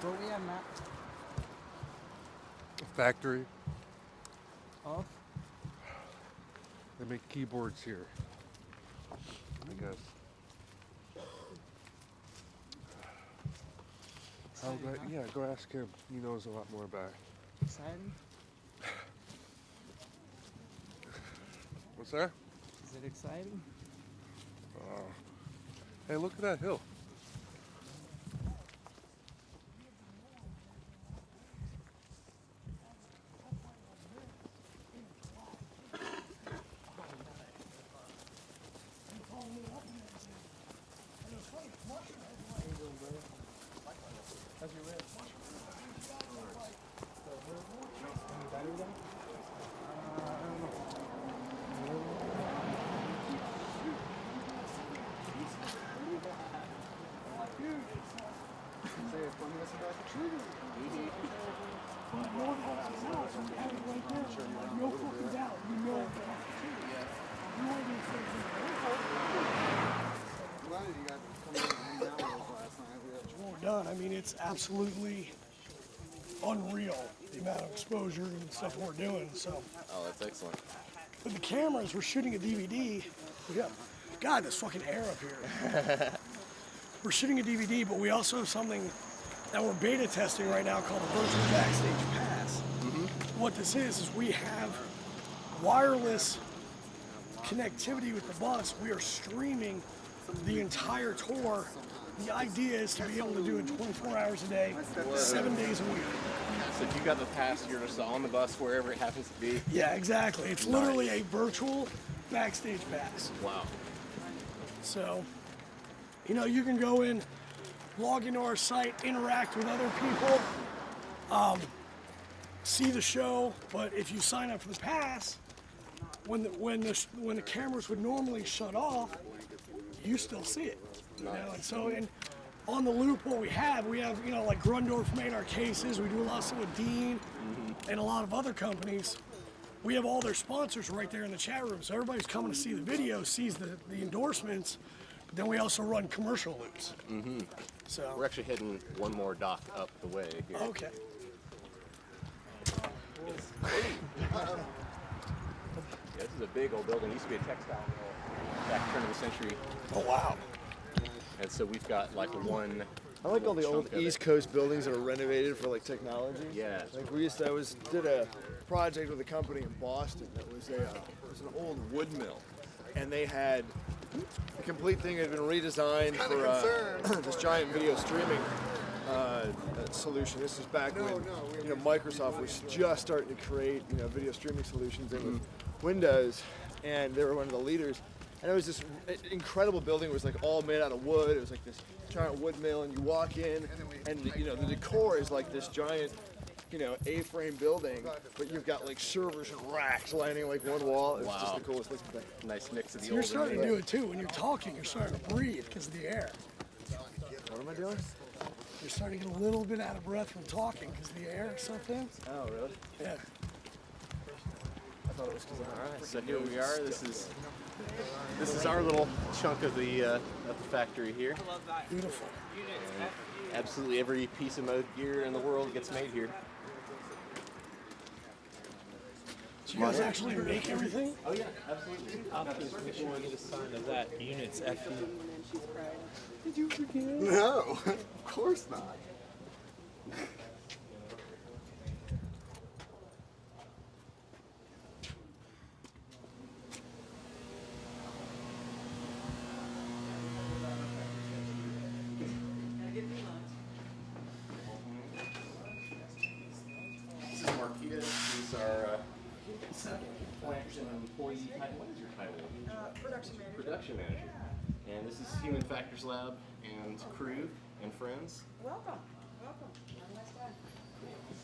Where we at, Matt? A factory. Oh. They make keyboards here, I guess. Yeah, go ask him. He knows a lot more about it. Exciting? What's that? Is it exciting? Hey, look at that hill. How's your rib? Any better than? I don't know. No fucking doubt. You know that. We're done. I mean, it's absolutely unreal the amount of exposure and stuff we're doing. So. Oh, that's excellent. With the cameras, we're shooting a DVD. Yeah. God, this fucking air up here. We're shooting a DVD, but we also have something that we're beta testing right now called the Virtual Backstage Pass. Mm-hmm. What this is we have wireless connectivity with the bus. We are streaming the entire tour. The idea is to be able to do it 24 hours a day, 7 days a week. So if you got the pass, you're just on the bus wherever it happens to be? Yeah, exactly. It's literally a virtual backstage pass. Wow. So, you know, you can go in, log into our site, interact with other people, see the show, but if you sign up for the pass, when the cameras would normally shut off, you still see it. You know? And so, on the loop, what we have, you know, like Grundorf made our cases. We do a lot of stuff with Dean and a lot of other companies. We have all their sponsors right there in the chat room. So everybody's coming to see the video, sees the endorsements. But then we also run commercial loops. Mm-hmm. So we're actually heading one more dock up the way here. Okay. Yeah, this is a big old building. It used to be a textile mill back turn of the century. Oh wow. And so we've got like one. I like all the old East Coast buildings that are renovated for like technology. Yeah. Like did a project with a company in Boston that was it was an old wood mill, and they had the complete thing had been redesigned for this giant video streaming solution. This is back when Microsoft was just starting to create video streaming solutions in Windows, and they were one of the leaders. And it was this incredible building. It was like all made out of wood. It was like this giant wood mill, and you walk in, and the decor is like this giant, A-frame building, but you've got like servers and racks lining like one wall. It's just the coolest looking thing. Nice mix of the So you're starting to do it too. When you're talking, you're starting to breathe because of the air. What am I doing? You're starting to get a little bit out of breath from talking because the air is so thin. Oh, really? Yeah. I thought it was because All right, so here we are. This is our little chunk of the factory here. Beautiful. And absolutely every piece of Moog gear in the world gets made here. So you guys actually make everything? Oh yeah, absolutely. Make sure you get a sign of that. Units FU. Did you forget? No, of course not. This is Marquita. This is our plant and employee title. What is your title? Production manager. Production manager. And this is Human Factors Lab and crew and friends. Welcome. Welcome. Have a nice day. This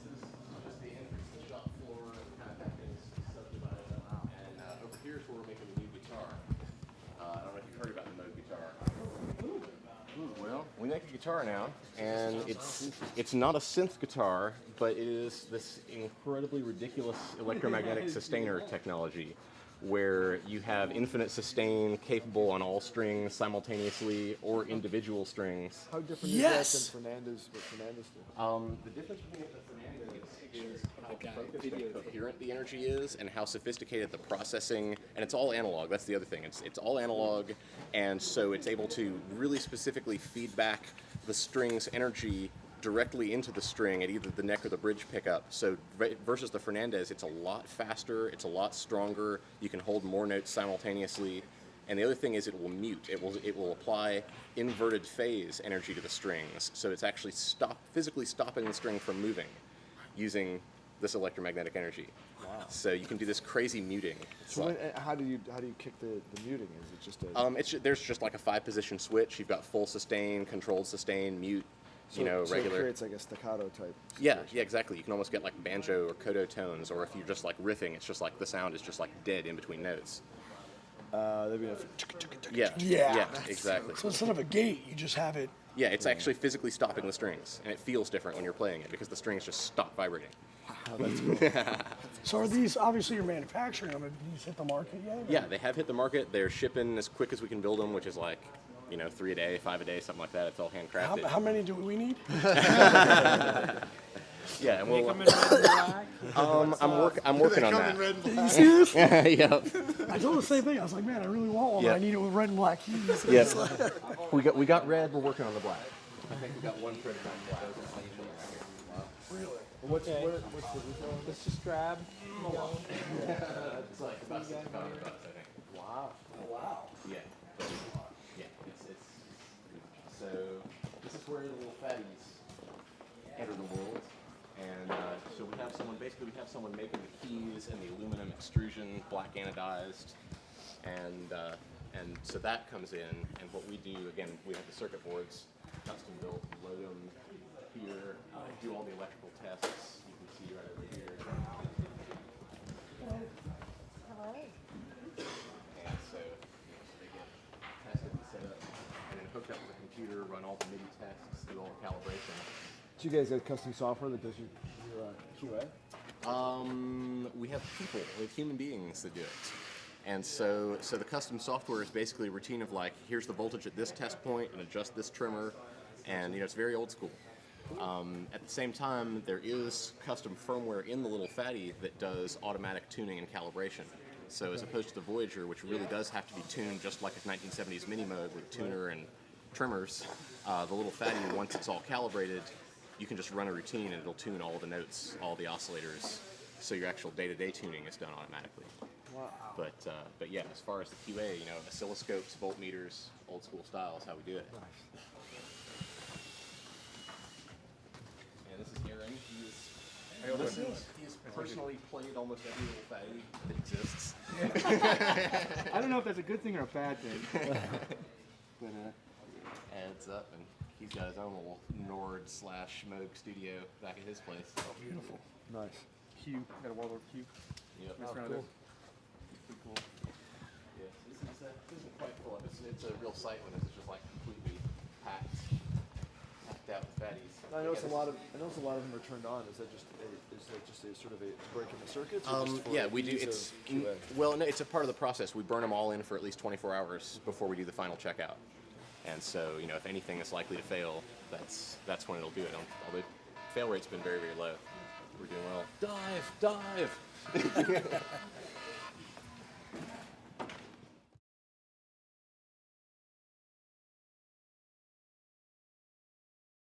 is just the entrance to the shop floor, kind of back is subdivided. And over here is where we're making the new guitar. I don't know if you've heard about the Moog guitar. Well, we make a guitar now, and it's not a synth guitar, but it is this incredibly ridiculous electromagnetic sustainer technology, where you have infinite sustain capable on all strings simultaneously or individual strings. How different Yes! is that than what Fernandez did? The difference between the Fernandez is how focused and coherent the energy is, and how sophisticated the processing, and it's all analog. That's the other thing. It's all analog, and so it's able to really specifically feed back the string's energy directly into the string at either the neck or the bridge pickup. So versus the Fernandez, it's a lot faster, it's a lot stronger. You can hold more notes simultaneously. And the other thing is it will mute. It will apply inverted phase energy to the strings. So it's actually physically stopping the string from moving using this electromagnetic energy. Wow. So you can do this crazy muting. So how do you kick the muting? Is it just a there's just like a 5-position switch. You've got full sustain, controlled sustain, mute. so Regular. it creates like a staccato type Yeah, situation. yeah, exactly. You can almost get like banjo or koto tones, or if you're just like riffing, it's just like the sound is just like dead in between notes. That'd be a Yeah, exactly. So instead of a gate, you just have it. Yeah, it's actually physically stopping the strings, and it feels different when you're playing it because the strings just stop vibrating. So are these, obviously you're manufacturing them, have these hit the market yet? Yeah, they have hit the market. They're shipping as quick as we can build them, which is like, 3 a day, 5 a day, something like that. It's all handcrafted. How many do we need? Yeah, and They we'll. come in red and black. I'm working on that. Did you see this? Yeah. I told the same thing. I was like, man, I really want one, Yeah. but I need it with red and black keys. Yeah. We got red. We're working on the black. I think we got one printed on black. Really? What's the retail? It's just drab. It's like about $65, I think. Wow. Oh, wow. Yeah. Yeah. It's so this is where the little fatties enter the world, and so we have someone making the keys and the aluminum extrusion, black anodized, and so that comes in, and what we do again, we have the circuit boards custom built, load them here, do all the electrical tests. You can see right over here. Hello. And so they get tested and set up, and then hooked up with a computer, run all the MIDI tests, do all the calibration. So you guys got custom software that does your QA? We have people, we have human beings that do it. And so the custom software is basically a routine of like, here's the voltage at this test point, and adjust this trimmer, and it's very old school. At the same time, there is custom firmware in the little fatty that does automatic tuning and calibration. So as opposed to the Voyager, which really does have to be tuned just like a 1970s mini Moog with tuner and trimmers, the little fatty, once it's all calibrated, you can just run a routine and it'll tune all the notes, all the oscillators, so your actual day-to-day tuning is done automatically. Wow. But yeah, as far as the QA, oscilloscopes, voltmeters, old school style is how we do it. And this is Aaron. He's personally played almost every little fatty that exists. I don't know if that's a good thing or a bad thing. But adds up, and he's got his own little Nord/Moog studio back at his place. Oh, beautiful. Nice. Q. Got a Waldorf Q. Yep. Mess around cool. with it. Pretty cool. Yeah, so this isn't quite full up. It's a real sight when it's just like completely packed out with fatties. I notice a lot of them are turned on. Is that just a sort of a break in the circuits? Or just for Yeah, we do. ease It's of QA? well, no, it's a part of the process. We burn them all in for at least 24 hours before we do the final checkout. And so, if anything is likely to fail, that's when it'll do it. Although fail rate's been very, very low. We're doing well. Dive!